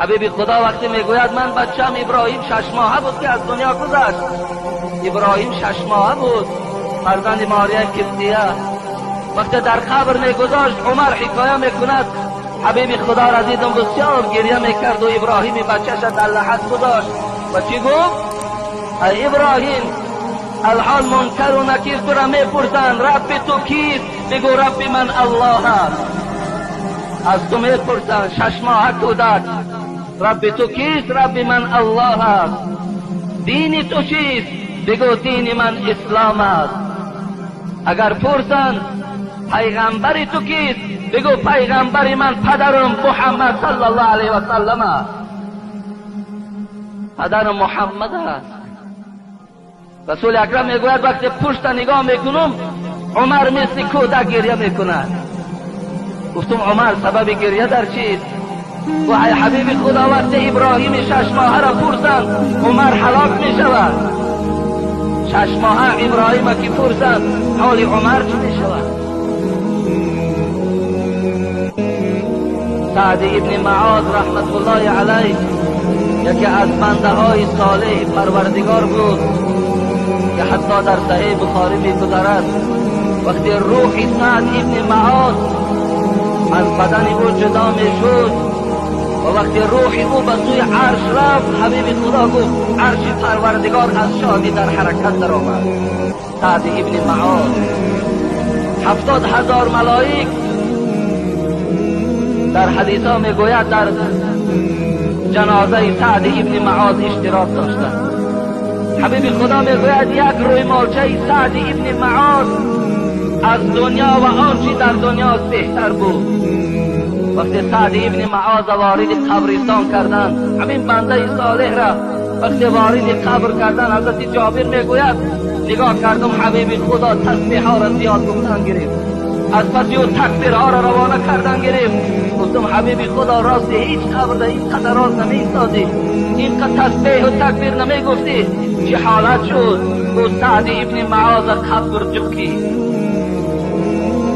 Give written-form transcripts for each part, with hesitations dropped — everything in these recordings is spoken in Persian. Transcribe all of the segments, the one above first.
حبیب خدا وقتی میگوید من بچم ابراهیم 6 ماهه بود که از دنیا گذشت. ابراهیم 6 ماهه بود، فرزند ماریا کبتیه. وقتی در قبر میگذاشت عمر حکایه میکند حبیب خدا را دیدم بسیار گریه میکرد و ابراهیم بچه‌ش در لحد گذاشت و چی گفت؟ ای ابراهیم الحال منکر و نکیر تو را میپرسند رب تو کیست؟ بگو رب من الله است. از تو میپرسند 6 ماه کودک رب تو کیست؟ رب من الله است. دین تو چیست؟ بگو دین من اسلام است. اگر پرسند پیغمبر تو کیست؟ بگو پیغمبر من پدرم محمد صلی الله علیه و سلم است. پدرم محمد است. رسول اکرم میگوید وقتی پشت نگاه میکنم عمر مثل کودک گریه میکند. گفتم عمر سبب گریه در چیست؟ و ای حبیب خدا وقتی ابراهیم 6 ماهه را پرسند عمر هلاک میشود. 6 ماهه ابراهیم که پرسند حال عمر چی میشود؟ سعد ابن معاذ رحمت الله علیه یکی از بنده های صالح پروردگار بود که حتی در صحیح بخاری میگذرد وقتی روح سعد ابن معاذ از بدن او جدا میشد و وقتی روح او به سوی عرش رفت حبیب خدا گفت عرش پروردگار از شادی در حرکت در آمد. سعد ابن معاذ 70,000 ملائک در حدیث ها میگوید در جنازه سعد ابن معاذ اشتراک داشتند. حبیب خدا میگوید یک روی مالچه سعد ابن معاذ از دنیا و آنچه در دنیا بهتر بود. وقتی سعد ابن معاذ وارد قبرستان کردند همین بنده صالح را وقتی وارد قبر کردند حضرت جابر میگوید نگاه کردم حبیب خدا تسبیح ها را زیاد گفتن گرفت، از پس او تکبیر ها را روانه کردن گرفت. گفتم حبیب خدا راست هیچ قبر در این قدر راست نمی‌ایستادی، اینقدر تسبیح و تکبیر نمیگفتی، چه حالت شد؟ گفت سعد ابن معاذ قبر جکی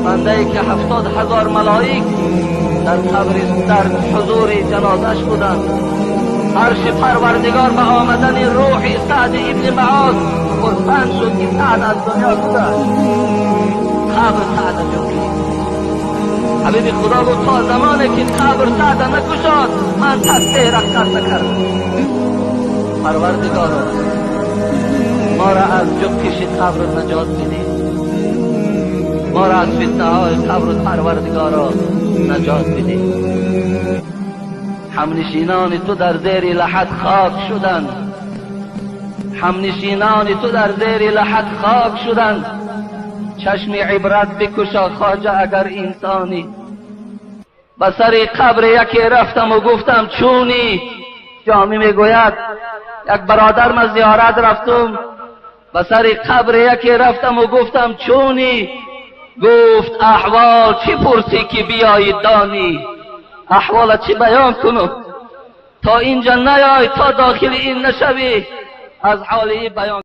بنده که 70,000 ملائک در قبر در حضور جنازش بودند. عرش پروردگار به آمدن روح سعد ابن معاذ خرسند شد که سعد از دنیا گذشت. قبر سعد جکی. حبیب خدا گفت تا زمانی که قبر سعد نکشاد من تسبیح را قطع نکردم. پروردگارا ما را از جکش قبر نجات بده، ما را از فتنه های قبر پروردگارا نجات بده. همنشینان تو در زیر لحد خاک شدند، همنشینان تو در زیر لحد خاک شدند. چشم عبرت بکشا خواجه اگر انسانی. به سر قبر یکی رفتم و گفتم چونی؟ جامی میگوید یک برادر من زیارت رفتم به سر قبر یکی رفتم و گفتم چونی؟ گفت احوال چی پرسی که بیایی دانی؟ احوال چی بیان کنم تا اینجا نیای تا داخل این نشوی از حالی بیان